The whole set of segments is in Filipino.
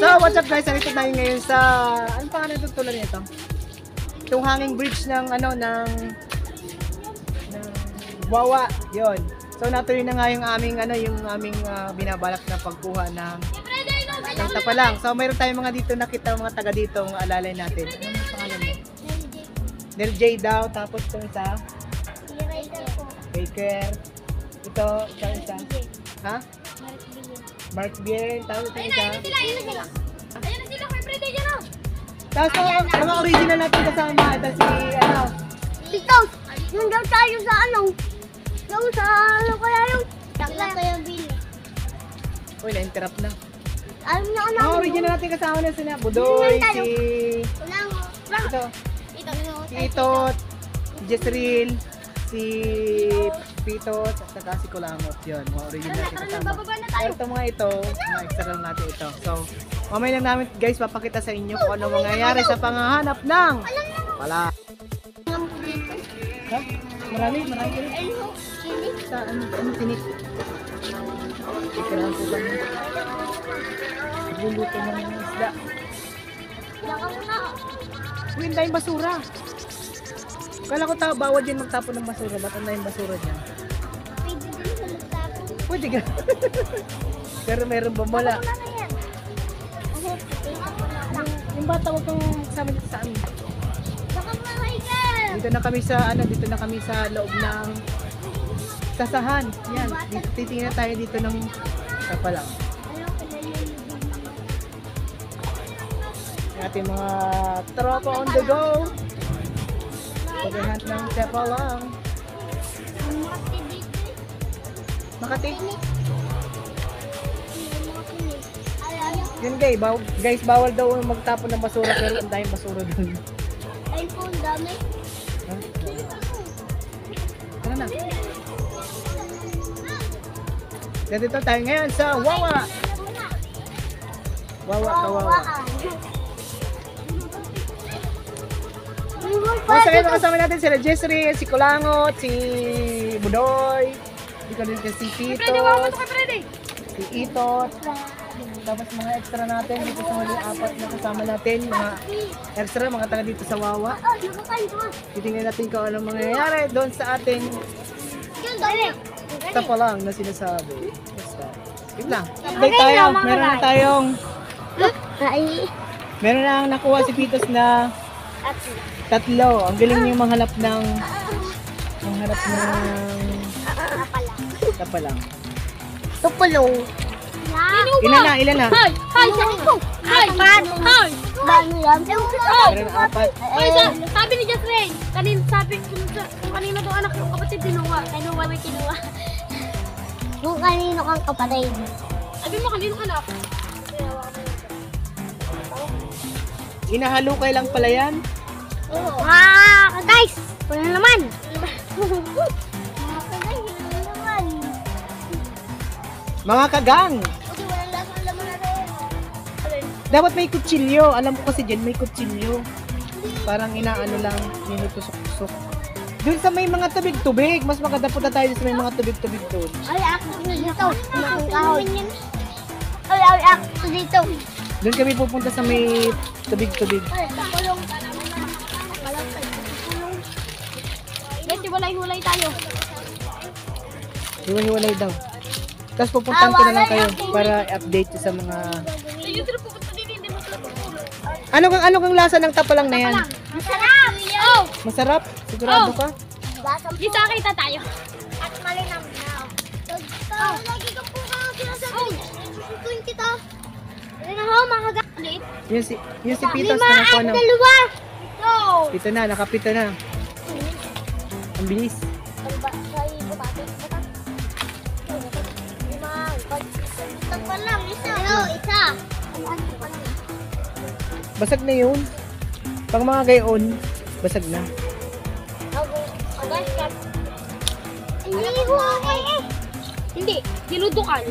So, what's up guys? Nandito tayo ngayon sa... Ano pangalan itong tulad nito? Itong hanging bridge ng Wawa. Yun. So, natuloy na nga yung aming binabalak na pagkuha ng tapalang. So, mayroon tayong mga dito nakita, mga taga dito, mga alalay natin. Ano yung pangalan mo? Nel J daw. Tapos itong isa? Baker. Ito, isa. Ha? Mark Bien. Tapos itong isa? Ayun na sila, may Friday dyan o. Tapos mga original natin kasama. Ito si, Tito, yung daw tayo sa yung sa kaya yung kaya Billy. Uy, na-interrupt na. Alam niyo Mga original natin kasama na sila. Budoy, ito, si Itot, si Jezreel, si Pitot, at saka si Kulangot. Yun, mga original natin kasama. Pero ito mga mga extra lang natin ito. So, mamaya lang namin guys, papakita sa inyo kung ano mangyayari sa panghahanap ng pala. Ha? Marami rin. Sa ano tinik? Ikarahan ko kami. Luluto ng isda. Uy, ang daming basura. Kala ko bawal din magtapon ng basura. Ba't ang daming basura dyan? Pwede ka. Pero meron ba wala? Yung bata, huwag kang magsama dito sa amin. Dito na kami sa loob ng sasahan. Yan, titingnan tayo dito ng tapalang. Ating mga tropa on the go. Paghahanap ng tapalang. Makati. Yun guys, bawal daw magtapon ng basura pero ang daming basura doon. Ay po, dami. Tara na. Dito tayo ngayon sa Wawa. Kawawa. Sa ngayon kasama natin sila Jezreel, si Kulangot, si Budoy, si Tito, si Itot. Tapos mga extra natin dito sa mga apat na kasama natin, mga extra, mga taga dito sa Wawa. Titingnan natin kung anong mangyayari doon sa ating tapalang na sinasabi. Basta. Wait lang. Update tayo. Meron na nakuha si Pitos na 3. Ang galing niyo manghanap ng tapalang. Tupulong. Ilan na? Dami yan. Meron na 4. Sabi ni Jezreel, kanino daw anak ng kapatid kinuha may. Kung kanino kang kapatid. Sabi mo kanino anak? Inahalukay lang pala yan. Guys! Wala naman! Mga kagang! Dapat may kutsilyo. Alam ko kasi dyan may kutsilyo. Parang inaano lang, ninutusok-tusok. Doon sa may mga tubig-tubig. Mas maganda punta tayo sa may mga tubig-tubig doon. Ay, ako dito. Ay, ako dito. Doon kami pupunta sa may tubig-tubig. Guys, hiwalay-hulay tayo. Hiwa-hiwalay daw. Tapos pupuntahan ko na lang kayo para update sa mga... Ano kang lasa ng tapalang na yan? Masarap! Oh! Masarap? Sigurado ka? Isa kita tayo. At malinam na. Lagi ka po sinasabi. Susukuin kita. Ano na ho, mga galit? Yung si Pitos na nakuha ng... Dalawa! Pito na, nakapito na. Ang bilis. Isa. Basag na yun. Pang mga gayon, basag na. Hindi, dinudukan.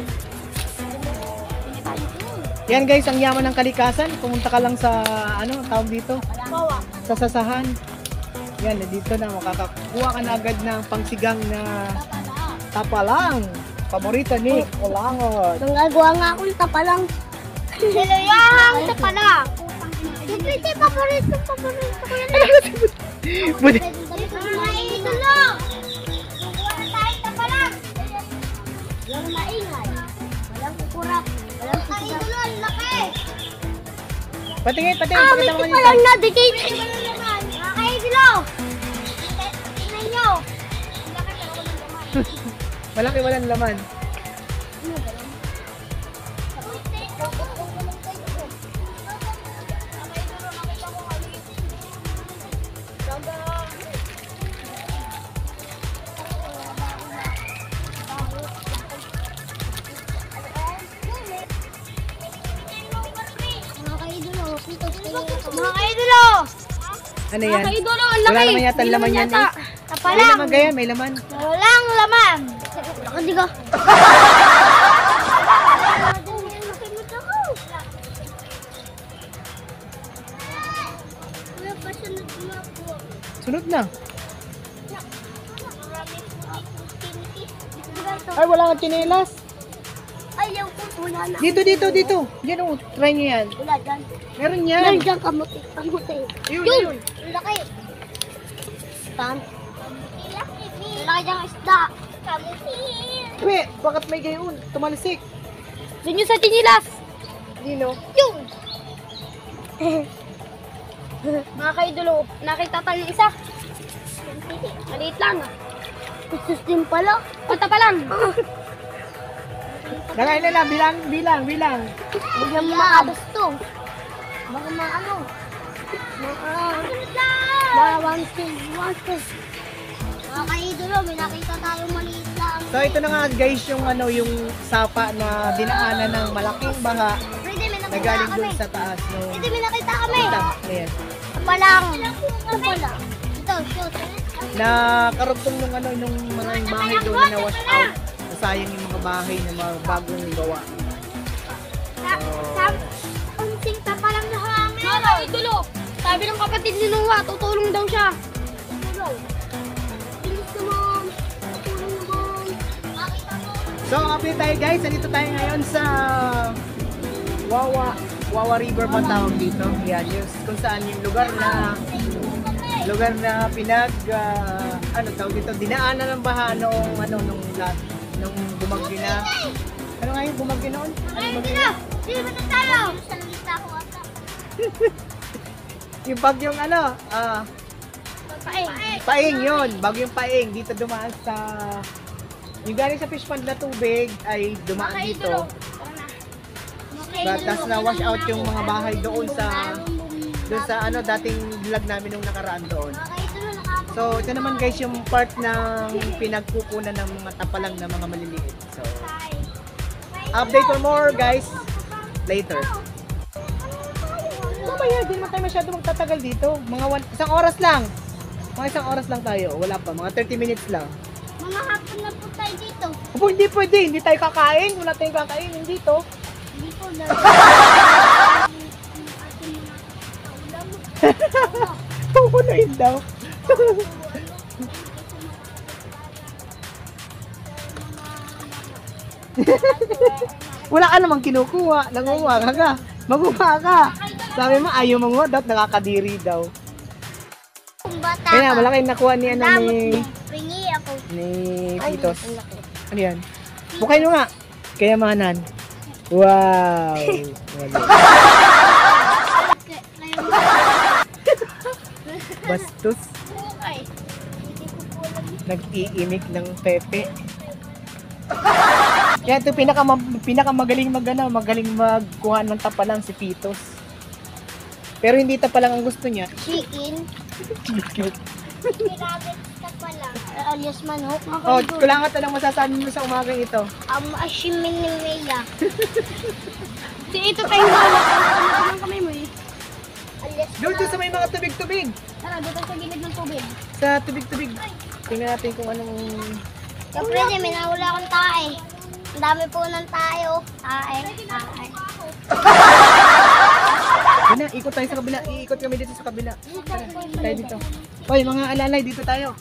Yan guys, ang yaman ng kalikasan. Pumunta ka lang sa, tawag dito? Sa sasahan. Yan, dito na makakakuha ka na agad ng pangsigang na tapalang. Paborito ni Kulangot. Nangagawa nga akong tapalang. Nilayahang sa pala. Hindi, paborito ko yan. Buti. Mga idolo. Kukuha na tayo sa pala. Walang maingay. Walang kukurap. Walang mga idolo, ang laki. Patingin. Ah, Pakita may mo tipalang kanina. na. Dikit. Mga kaidolo. Tingnan nyo. Ang laki pero walang laman. Malaki walang laman. Mga kaidolo. Ano yan? Mga idolo, ang laki. Wala naman yata Hindi laman naman yan yata. eh. May Tapalang. laman gaya, may laman. Walang laman. Laki ka. Sunod na. Ay, wala kang chinelas. Ayaw ko, wala na. Dito. Yan o, try nyo yan. Wala dyan. Meron yan. Nandiyan kamuti. Kamuti. Yun. Ang laki. Saan? Ang laki dyan isda. Kamuti. Uy, bakit may gayon? Tumalisik. Doon yun sa tinilas. Dino. Yung. Mga kaidolo, nakita tayo ng isa. Maliit lang. System pala. Punta pa lang. Lagay na lang, bilang. Huwag lang maabas to. Baka maano. One two. Mga kaidolo, may nakita tayong maliit lang. So ito na nga guys yung yung sapa na dinaanan ng malaking baha Pwede, may na nakita galing kami. doon sa taas. No. Pwede, may nakita kami. Ayan. Palang. Ito pala. Ito, shoot. Nakarugtong nung mga bahay doon na na-wash out. Nasayang yung mga bahay na mga bagong gawa. Unsing pa palang na hangin. Mga kaidolo, sabi ng kapatid ni Noah, tutulong daw siya. Bilis naman. Tulong naman. Makita mo. So update tayo guys, nandito tayo ngayon sa Wawa River ba tawag dito? Yan, kung saan yung lugar na tawag dito, dinaanan ng baha noong nung bumagyo na. Ano nga yung bumagyo noon? Ano bumagyo na? Sino ba tayo? Salita ko ata. Yung bagyong Paing. Paing yun, bagyong Paing. Dito dumaan sa, yung galing sa fish pond na tubig ay dumaan dito. Tapos na wash out yung mga bahay doon sa dating vlog namin nung nakaraan doon. So ito naman guys yung part ng pinagkukunan ng mga tapalang na mga maliliit. So update for more guys later. Ano ba yan? Hindi naman tayo masyado magtatagal dito. Isang oras lang. Mga isang oras lang tayo. Wala pa. Mga 30 minutes lang. Mga hapon na po tayo dito. Opo, hindi pwede. Hindi tayo kakain. Wala tayong kakainin dito. Hindi po na. Pupunuin daw. Wala ka namang kinukuha. Nanguha ka. Maguha ka. Sabi mo, ayaw manguha. Dapat nakakadiri daw. Kung bata Kaya ka, malaking nakuha ni damot mo. Ringi ako. ni Titos. Ano yan? Bukay mo nga. Kayamanan. Wow. Wala. Bastos. Okay. Hindi ko po alam. Nag-iimik ng pepe. Kaya ito pinakamagaling magaling magkuha ng tapalang si Titos. Pero hindi tapalang ang gusto niya. Chicken. Rabbit ka pala. Alias manok. Oh, kulangat na lang masasabi mo sa umagang ito. Ashimin ni Maya. Si ito tayo hawak. Ano ang kamay mo eh? Alias Doon sa may mga tubig-tubig. Tara, dito sa gilid ng tubig. Sa tubig-tubig. Tingnan natin kung anong... Siyempre, may nahula akong tae. Ang dami po ng tayo. Tae. Yan na, ikot tayo sa kabila. Iikot kami dito sa kabila. Tara, tayo dito. Hoy, mga alalay, dito tayo.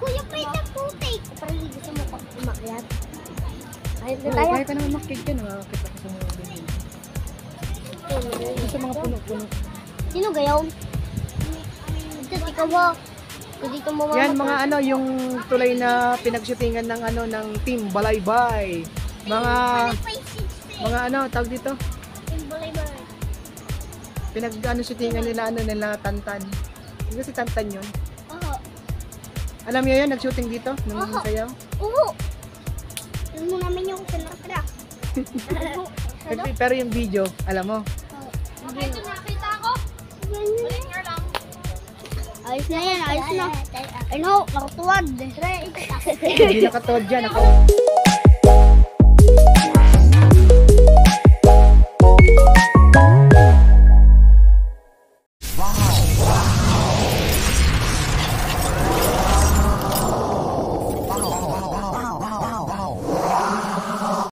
Kuya Fred ng putik. Parang hindi gusto mo pag umakyat. Ayun na Oo, tayo. kaya ka naman makikita ka, nakakakita ka sa mga ganyan. Sa mga puno-puno. Sino gayaw? Dito, ikaw mo. Dito mo Yan mga ano, yung tulay na pinagshootingan ng ano, ng Team Balaybay. Mga ano, tawag dito? Pinag ano shootingan nila Tantan. Hindi si Tantan yun. Oo. Alam niyo yun, nag-shooting dito nung Oo. sayaw. Oo. Alam mo namin yung pinaka. Pero yung video, alam mo. Okay, ito nakita ko. Balik nga lang. Ayos na yan, ayos na. Ano, nakutuwad. Hindi nakatod dyan.